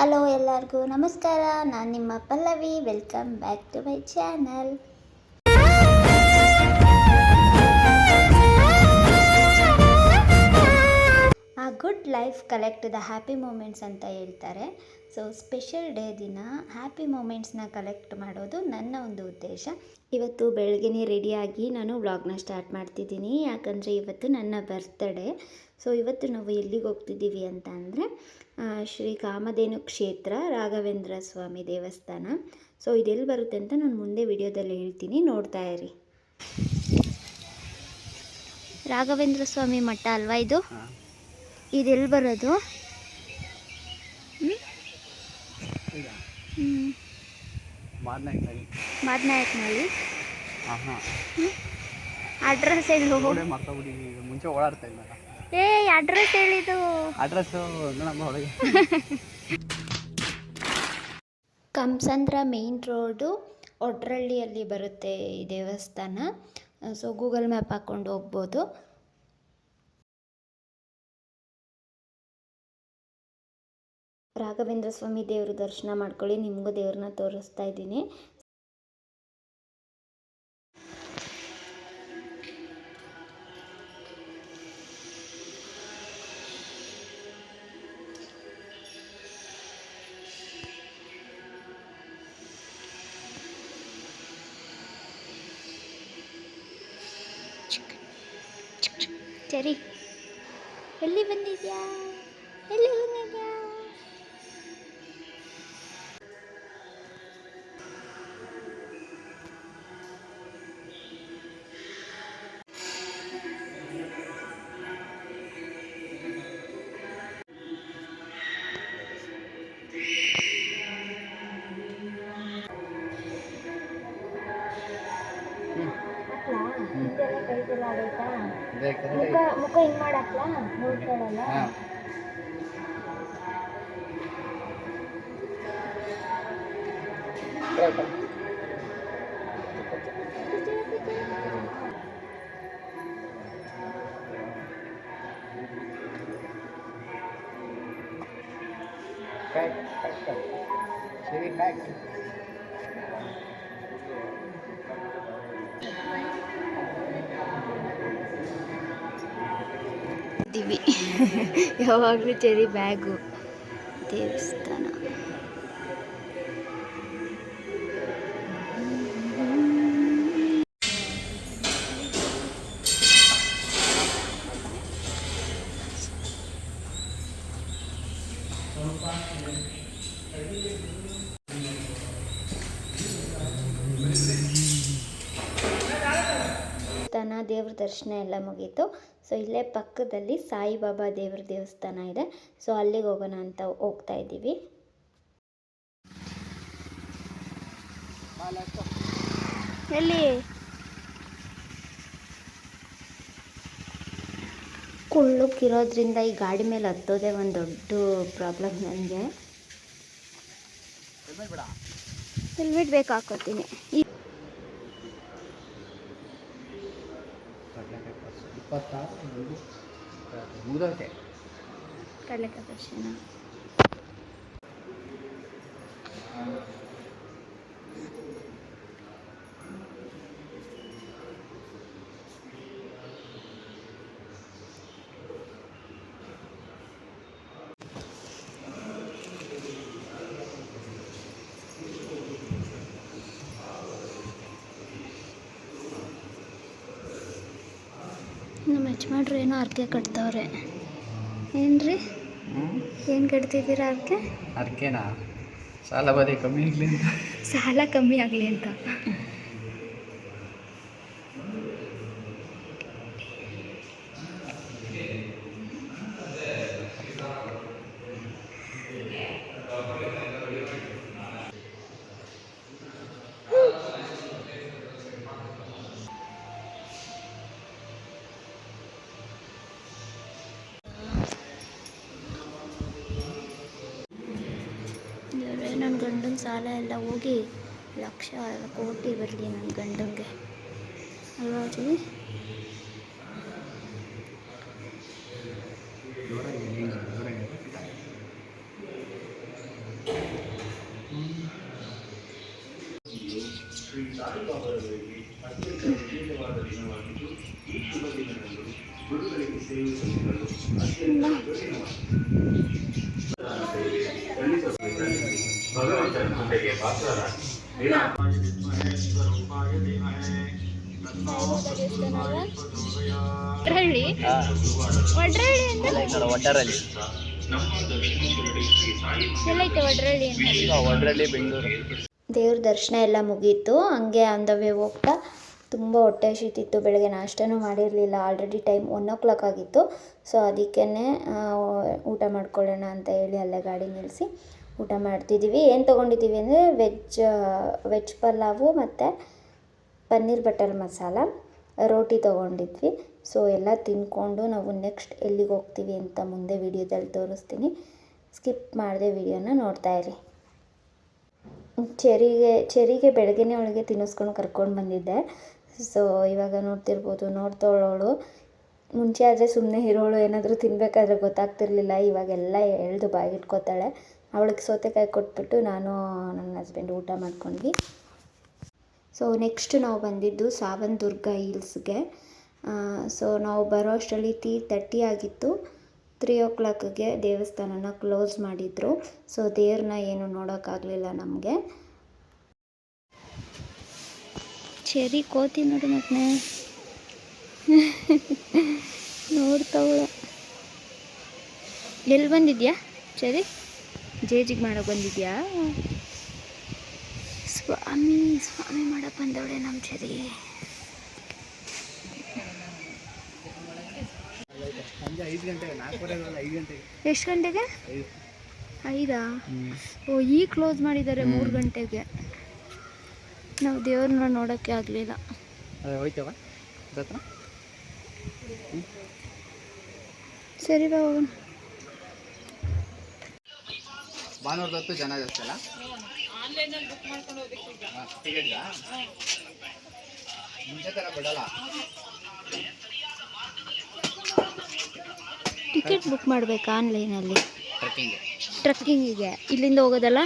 Hello ಎಲ್ಲರಿಗೂ ನಮಸ್ಕಾರ. ನಾನು ನಿಮ್ಮ Pallavi. Welcome back to my channel. A good life collect the happy moments ಅಂತ ಹೇಳ್ತಾರೆ. ಸೊ ಸ್ಪೆಷಲ್ ಡೇ ದಿನ ಹ್ಯಾಪಿ ಮೂಮೆಂಟ್ಸ್ನ ಕಲೆಕ್ಟ್ ಮಾಡೋದು ನನ್ನ ಒಂದು ಉದ್ದೇಶ. ಇವತ್ತು ಬೆಳಗ್ಗೆನೇ ರೆಡಿಯಾಗಿ ನಾನು ವ್ಲಾಗ್ನ ಸ್ಟಾರ್ಟ್ ಮಾಡ್ತಿದ್ದೀನಿ, ಯಾಕಂದರೆ ಇವತ್ತು ನನ್ನ ಬರ್ತ್ಡೇ. ಸೊ ಇವತ್ತು ನಾವು ಎಲ್ಲಿಗೆ ಹೋಗ್ತಿದ್ದೀವಿ ಅಂತ ಅಂದರೆ ಶ್ರೀ ಕಾಮಧೇನು ಕ್ಷೇತ್ರ ರಾಘವೇಂದ್ರ ಸ್ವಾಮಿ ದೇವಸ್ಥಾನ. ಸೊ ಇದೆಲ್ಲಿ ಬರುತ್ತೆ ಅಂತ ನಾನು ಮುಂದೆ ವಿಡಿಯೋದಲ್ಲಿ ಹೇಳ್ತೀನಿ, ನೋಡ್ತಾ ಇರಿ. ರಾಘವೇಂದ್ರ ಸ್ವಾಮಿ ಮಠ ಅಲ್ವಾ ಇದು? ಇದೆಲ್ಲಿ ಬರೋದು? ಮಾದನಾಯಕನಹಳ್ಳಿ. ಅಡ್ರೆಸ್ ಹೇಳು. ಮುಂಚೆ ಓಡಾಡ್ತಾ ಇಲ್ಲ. ಅಡ್ರೆಸ್ ಹೇಳಿದ್ದು. ಅಡ್ರೆಸ್ ಕಂಸಂದ್ರ ಮೇನ್ ರೋಡು ಒಡ್ರಳ್ಳಿಯಲ್ಲಿ ಬರುತ್ತೆ ಈ ದೇವಸ್ಥಾನ. ಸೊ ಗೂಗಲ್ ಮ್ಯಾಪ್ ಹಾಕ್ಕೊಂಡು ಹೋಗ್ಬೋದು. ರಾಘವೇಂದ್ರ ಸ್ವಾಮಿ ದೇವ್ರ ದರ್ಶನ ಮಾಡ್ಕೊಳ್ಳಿ. ನಿಮಗೂ ದೇವ್ರನ್ನ ತೋರಿಸ್ತಾ ಇದ್ದೀನಿ. ಸರಿ, ಎಲ್ಲಿ ಬಂದಿದ್ಯಾ? ಎಲ್ಲಿ ಬಂದಿದ್ಯಾ? ಮುಖ ಹಿಂಗ್ ಮಾಡಕ್ಲಾ ನೋಡ್ಕೊಳ್ಳಲ್ಲ. ಇದ್ದೀವಿ ಯಾವಾಗಲೂ ಚೆರಿ ಬ್ಯಾಗು. ದೇವಸ್ಥಾನ ದೇವ್ರ ದರ್ಶನ ಎಲ್ಲ ಮುಗೀತು. ಸೊ ಇಲ್ಲೇ ಪಕ್ಕದಲ್ಲಿ ಸಾಯಿಬಾಬಾ ದೇವ್ರ ದೇವಸ್ಥಾನ ಇದೆ. ಸೊ ಅಲ್ಲಿಗೆ ಹೋಗೋಣ ಅಂತ ಹೋಗ್ತಾ ಇದ್ದೀವಿ. ಎಲ್ಲಿ ಕುಳ್ಳುಕ್ಕಿರೋದ್ರಿಂದ ಈ ಗಾಡಿ ಮೇಲೆ ಹತ್ತೋದೇ ಒಂದು ದೊಡ್ಡ ಪ್ರಾಬ್ಲಮ್ ನನಗೆ. ಹೆಲ್ಮೆಟ್ ಬೇಕು, ಹಾಕೋತೀನಿ. ಕಡಲೆಕಾಯಿ ದರ್ಶನ ನಮ್ಮ ಯಜಮಾನ್ರು ಏನೋ ಅರ್ಕೆ ಕಟ್ತವ್ರೆ. ಏನ್ರಿ, ಏನು ಕಟ್ತಿದ್ದೀರಾ ಅರ್ಕೆ? ಅರ್ಕೆನಾ? ಸಾಲ ಬರೀ ಕಮ್ಮಿ ಆಗಲಿ ಅಂತ. ಸಾಲ ಕಮ್ಮಿ ಆಗಲಿ ಅಂತ. ನನ್ನ ಗಂಡನ ಸಾಲ ಎಲ್ಲ ಹೋಗಿ ಲಕ್ಷ ಕೋಟಿ ಬರಲಿ ನನ್ನ ಗಂಡಂಗೆ ಅಲ್ವಾ ಅಜ್ಜಿ? ಒಡ್ರಳ್ಳಿ ಒಡ್ರಳ್ಳಿ ಅಂದ್ರೆ ಒಡ್ಡರಲ್ಲಿ ಎಲ್ಲೈತೆ ಒಡ್ರಳ್ಳಿ ಅಂತ? ಒಡ್ಡರಲ್ಲಿ ಬೆಂಗಳೂರು. ದೇವ್ರ ದರ್ಶನ ಎಲ್ಲ ಮುಗೀತು. ಹಂಗೆ ಆನ್ ದ ವೇ ಹೋಗ್ತಾ ತುಂಬ ಹೊಟ್ಟೆ ಹಸಿತಿತ್ತು. ಬೆಳಗ್ಗೆ ನಾಷ್ಟನೂ ಮಾಡಿರಲಿಲ್ಲ. ಆಲ್ರೆಡಿ ಟೈಮ್ 1 ಆಗಿತ್ತು. ಸೊ ಅದಕ್ಕೇ ಊಟ ಮಾಡ್ಕೊಳ್ಳೋಣ ಅಂತ ಹೇಳಿ ಅಲ್ಲೇ ಗಾಡಿ ನಿಲ್ಲಿಸಿ ಊಟ ಮಾಡ್ತಿದ್ದೀವಿ. ಏನು ತೊಗೊಂಡಿದ್ದೀವಿ ಅಂದರೆ ವೆಜ್ ಪಲಾವು ಮತ್ತು ಪನ್ನೀರ್ ಬಟರ್ ಮಸಾಲ ರೋಟಿ ತೊಗೊಂಡಿದ್ವಿ. ಸೊ ಎಲ್ಲ ತಿಂದ್ಕೊಂಡು ನಾವು ನೆಕ್ಸ್ಟ್ ಎಲ್ಲಿಗೆ ಹೋಗ್ತೀವಿ ಅಂತ ಮುಂದೆ ವೀಡಿಯೋದಲ್ಲಿ ತೋರಿಸ್ತೀನಿ. ಸ್ಕಿಪ್ ಮಾಡದೆ ವೀಡಿಯೋನ ನೋಡ್ತಾ ಇರಿ. ಚೆರಿಗೆ ಬೆಳಗ್ಗೆನೇ ಅವಳಿಗೆ ತಿನ್ನಿಸ್ಕೊಂಡು ಕರ್ಕೊಂಡು ಬಂದಿದ್ದೆ. ಸೊ ಇವಾಗ ನೋಡ್ತಿರ್ಬೋದು, ನೋಡ್ತೋಳವಳು. ಮುಂಚೆ ಆದರೆ ಸುಮ್ಮನೆ ಇರೋಳು, ಏನಾದರೂ ತಿನ್ನಬೇಕಾದ್ರೆ ಗೊತ್ತಾಗ್ತಿರ್ಲಿಲ್ಲ. ಇವಾಗೆಲ್ಲ ಎಳೆದು ಬಾಗಿಟ್ಕೋತಾಳೆ. ಅವಳಿಗೆ ಸೌತೆಕಾಯಿ ಕೊಟ್ಬಿಟ್ಟು ನಾನು ನನ್ನ ಹಸ್ಬೆಂಡ್ ಊಟ ಮಾಡ್ಕೊಂಡ್ವಿ. ಸೊ ನೆಕ್ಸ್ಟ್ ನಾವು ಬಂದಿದ್ದು ಸಾವನದುರ್ಗ ಹಿಲ್ಸ್ಗೆ. ಸೊ ನಾವು ಬರೋ ಅಷ್ಟರಲ್ಲಿ 3:30 ಆಗಿತ್ತು. 3 ದೇವಸ್ಥಾನನ ಕ್ಲೋಸ್ ಮಾಡಿದರು. ಸೊ ದೇವ್ರನ್ನ ಏನು ನೋಡೋಕ್ಕಾಗಲಿಲ್ಲ ನಮಗೆ. ಚೆರಿ ಕೋತಿ ನೋಡಿ ಮತ್ತೆ ನೋಡ್ತಾವಳ. ಎಲ್ಲಿ ಬಂದಿದ್ಯಾ ಚೆರಿ? ಜೇಜಿಗೆ ಮಾಡೋಕೆ ಬಂದಿದ್ಯಾ? ಸ್ವಾಮಿ ಮಾಡಕ್ಕೆ ಬಂದವಳೆ ನಮ್ಮ ಚೆರಿ. ಸಂಜೆ 5 ಗಂಟೆಗೆ, 4:45 5 ಗಂಟೆಗೆ. ಎಷ್ಟು ಗಂಟೆಗೆ? 5. ಓ ಈಗ ಕ್ಲೋಸ್ ಮಾಡಿದ್ದಾರೆ 3 ಗಂಟೆಗೆ. ನಾವು ದೇವ್ರನ್ನ ನೋಡೋಕ್ಕೆ ಆಗಲಿಲ್ಲ. ಹೋಯ್ತವ ಸರಿ ಬಾ ಹೋಗೋಣ. ಭಾನುವಾರದೊತ್ತು ಜನ ಜಾಸ್ತಿ ಅಲ್ಲ? ಟಿಕೆಟ್ಗಾ? ಮುಂಚೆ ಥರ ಬಿಡಲ್ಲ. ಟಿಕೆಟ್ ಬುಕ್ ಮಾಡಬೇಕಾ ಆನ್ಲೈನಲ್ಲಿ? ಟ್ರೆಕ್ಕಿಂಗ್ ಟ್ರಕ್ಕಿಂಗಿಗೆ ಇಲ್ಲಿಂದ ಹೋಗೋದಲ್ಲ?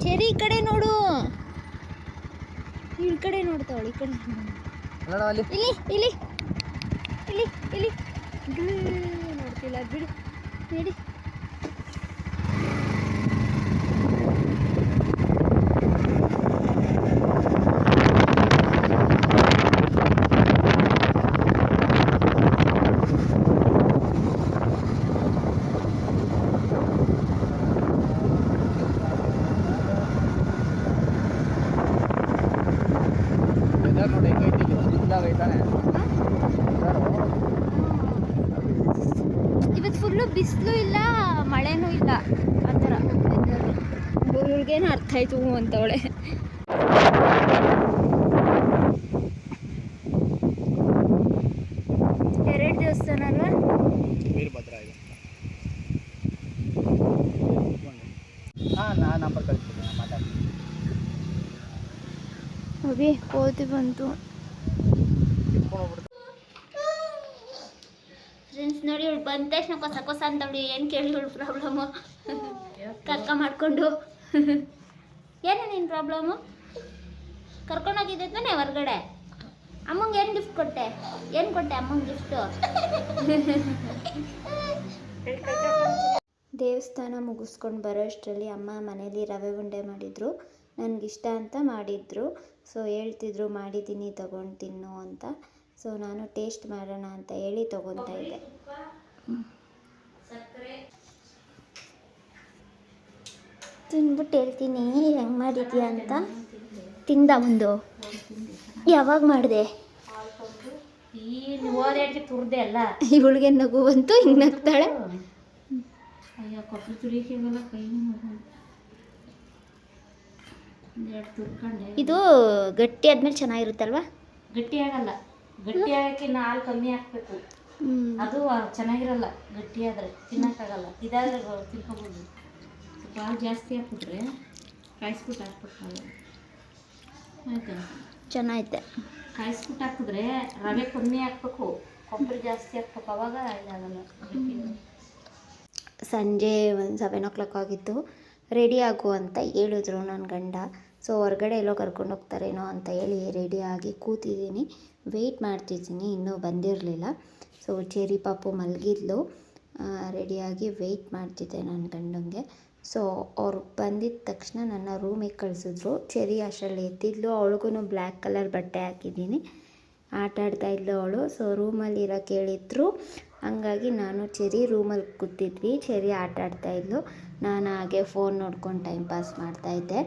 ಚೆರಿ ಈ ಕಡೆ ನೋಡು. ಈ ಕಡೆ ನೋಡ್ತಾವಳು. ಈ ಕಡೆ ಇಲ್ಲಿ ನೋಡ್ತಿಲ್ಲ ಬಿಡು. ನಡಿ. ನೋಡಿ ಹೆಂಗೈತಿ ಇದ್ದಾಗೈತಾನೆ. ಇವತ್ತು ಫುಲ್ಲು ಬಿಸಿಲು ಇಲ್ಲ, ಮಳೆನೂ ಇಲ್ಲ. ಆ ಥರ ಇವ್ರಿಗೇನು ಅರ್ಥ ಆಯ್ತು ಅಂತವಳೆ. ಎರಡು ದೇವಸ್ಥಾನ ಅಲ್ವಾ? ವೀರಭದ್ರ ಇದೆ. ನಾನು ನಂಬರ್ ಕಳಿಸ್ತೀನಿ, ಮಾತಾಡ್ತೀನಿ. ಅಭಿ ಕೋತಿ ಬಂತು. ಫ್ರೆಂಡ್ಸ್ ನೋಡಿ, ಇವಳು ಬಂದ ತಕ್ಷಣ ಕೊಸ ಅಂತವಳು. ಏನು ಕೇಳಿ ಇವಳು ಪ್ರಾಬ್ಲಮ್ಮು ಕರ್ಕ ಮಾಡಿಕೊಂಡು. ಏನು ನಿನ್ನ ಪ್ರಾಬ್ಲಮ್ಮು? ಕರ್ಕೊಂಡೋಗಿದ್ದೆ ತಾನೆ ಹೊರಗಡೆ. ಅಮ್ಮಂಗೆ ಏನು ಗಿಫ್ಟ್ ಕೊಟ್ಟೆ? ಏನು ಕೊಟ್ಟೆ ಅಮ್ಮಂಗೆ ಗಿಫ್ಟು? ದೇವಸ್ಥಾನ ಮುಗಿಸ್ಕೊಂಡು ಬರೋ ಅಷ್ಟರಲ್ಲಿ ಅಮ್ಮ ಮನೇಲಿ ರವೆ ಉಂಡೆ ಮಾಡಿದರು. ನನಗಿಷ್ಟ ಅಂತ ಮಾಡಿದರು. ಸೊ ಹೇಳ್ತಿದ್ರು ಮಾಡಿದ್ದೀನಿ ತಗೊಂಡು ತಿನ್ನು ಅಂತ. ಸೊ ನಾನು ಟೇಸ್ಟ್ ಮಾಡೋಣ ಅಂತ ಹೇಳಿ ತೊಗೊತಾ ಇದ್ದೆ. ತಿಂದ್ಬಿಟ್ಟು ಹೇಳ್ತೀನಿ ಹೆಂಗೆ ಮಾಡಿದ್ಯಾ ಅಂತ. ತಿಂದ ಒಂದು ಯಾವಾಗ ಮಾಡಿದೆ? ಓದಾಡಿಗೆ ತುರ್ದೆ ಅಲ್ಲ. ಇವಳಿಗೆ ನಗು ಬಂತು, ಹಿಂಗೆ ನಗ್ತಾಳೆ. ಅಯ್ಯೋ ಕೊಬ್ಬರಿ ತುರಿಕೆ ಆಗಲ್ಲ ಕೈನೂ ನೋವು. ಒಂದೆರಡು ತುರ್ಕೊಂಡೆ. ಇದು ಗಟ್ಟಿ ಆದ್ಮೇಲೆ ಚೆನ್ನಾಗಿರುತ್ತಲ್ವಾ? ಗಟ್ಟಿ ಆಗಲ್ಲ. ಗಟ್ಟಿ ಆಗಕ್ಕೆ ಇನ್ನು ಹಾಲು ಕಮ್ಮಿ ಹಾಕ್ಬೇಕು. ಅದು ಚೆನ್ನಾಗಿರಲ್ಲ. ಗಟ್ಟಿ ಆದರೆ ತಿನ್ನೋಕ್ಕಾಗಲ್ಲ. ಇದಾದ್ರೆ ತಿನ್ಕೋಬೋದು. ಸ್ವಲ್ಪ ಹಾಲು ಜಾಸ್ತಿ ಹಾಕ್ಬಿಟ್ರೆ ಕಾಯಿಸ್ಬಿಟ್ಟು ಹಾಕ್ಬಿಟ್ಟು ಆಯ್ತಾ? ಚೆನ್ನಾಗೈತೆ. ಕಾಯಿಸ್ಬಿಟ್ಟು ಹಾಕಿದ್ರೆ ರವೆ ಕಮ್ಮಿ ಹಾಕ್ಬೇಕು, ಕೊಬ್ಬರಿ ಜಾಸ್ತಿ ಹಾಕ್ಬೇಕು, ಅವಾಗ ಇದಾಗಲ್ಲ. ಸಂಜೆ ಒಂದು 7 ಆಗಿತ್ತು. ರೆಡಿ ಆಗು ಅಂತ ಹೇಳಿದ್ರು ನನ್ನ ಗಂಡ. ಸೊ ಹೊರಗಡೆ ಎಲ್ಲೋ ಕರ್ಕೊಂಡು ಹೋಗ್ತಾರೇನೋ ಅಂತ ಹೇಳಿ ರೆಡಿಯಾಗಿ ಕೂತಿದ್ದೀನಿ, ವೆಯ್ಟ್ ಮಾಡ್ತಿದ್ದೀನಿ. ಇನ್ನೂ ಬಂದಿರಲಿಲ್ಲ. ಸೊ ಚೆರಿ ಪಾಪು ಮಲಗಿದ್ಲು, ರೆಡಿಯಾಗಿ ವೆಯ್ಟ್ ಮಾಡ್ತಿದ್ದೆ ನನ್ನ ಗಂಡಂಗೆ. ಸೊ ಅವ್ರು ಬಂದಿದ್ದ ತಕ್ಷಣ ನನ್ನ ರೂಮಿಗೆ ಕಳಿಸಿದ್ರು. ಚೆರಿ ಅಷ್ಟರಲ್ಲಿ ಎದ್ದಿದ್ಲು. ಅವಳಿಗೂ ಬ್ಲ್ಯಾಕ್ ಕಲರ್ ಬಟ್ಟೆ ಹಾಕಿದ್ದೀನಿ, ಆಟ ಆಡ್ತಾಯಿದ್ಲು ಅವಳು. ಸೊ ರೂಮಲ್ಲಿ ಇರೋಕ್ಕೆ ಹೇಳಿದ್ರು, ಹಂಗಾಗಿ ನಾನು ಚೆರಿ ರೂಮಲ್ಲಿ ಕೂತಿದ್ವಿ. ಚೆರಿ ಆಟ ಆಡ್ತಾಯಿದ್ಲು, ನಾನು ಹಾಗೆ ಫೋನ್ ನೋಡ್ಕೊಂಡು ಟೈಮ್ ಪಾಸ್ ಮಾಡ್ತಾಯಿದ್ದೆ.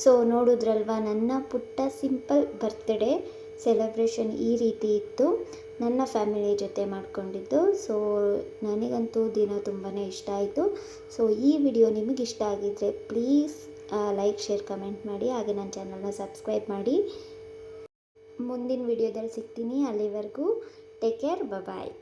ಸೊ ನೋಡಿದ್ರಲ್ವ, ನನ್ನ ಪುಟ್ಟ ಸಿಂಪಲ್ ಬರ್ತ್ಡೇ ಸೆಲೆಬ್ರೇಷನ್ ಈ ರೀತಿ ಇತ್ತು. ನನ್ನ ಫ್ಯಾಮಿಲಿ ಜೊತೆ ಮಾಡ್ಕೊಂಡಿದ್ದು. ಸೊ ನನಗಂತೂ ದಿನ ತುಂಬಾ ಇಷ್ಟ ಆಯಿತು. ಸೊ ಈ ವಿಡಿಯೋ ನಿಮಗೆ ಇಷ್ಟ ಆಗಿದ್ದರೆ ಪ್ಲೀಸ್ ಲೈಕ್, ಶೇರ್, ಕಮೆಂಟ್ ಮಾಡಿ. ಹಾಗೆ ನನ್ನ ಚಾನಲ್ನ ಸಬ್ಸ್ಕ್ರೈಬ್ ಮಾಡಿ. ಮುಂದಿನ ವಿಡಿಯೋದಲ್ಲಿ ಸಿಗ್ತೀನಿ. ಅಲ್ಲಿವರೆಗೂ ಟೇಕ್ ಕೇರ್, ಬಾಯ್.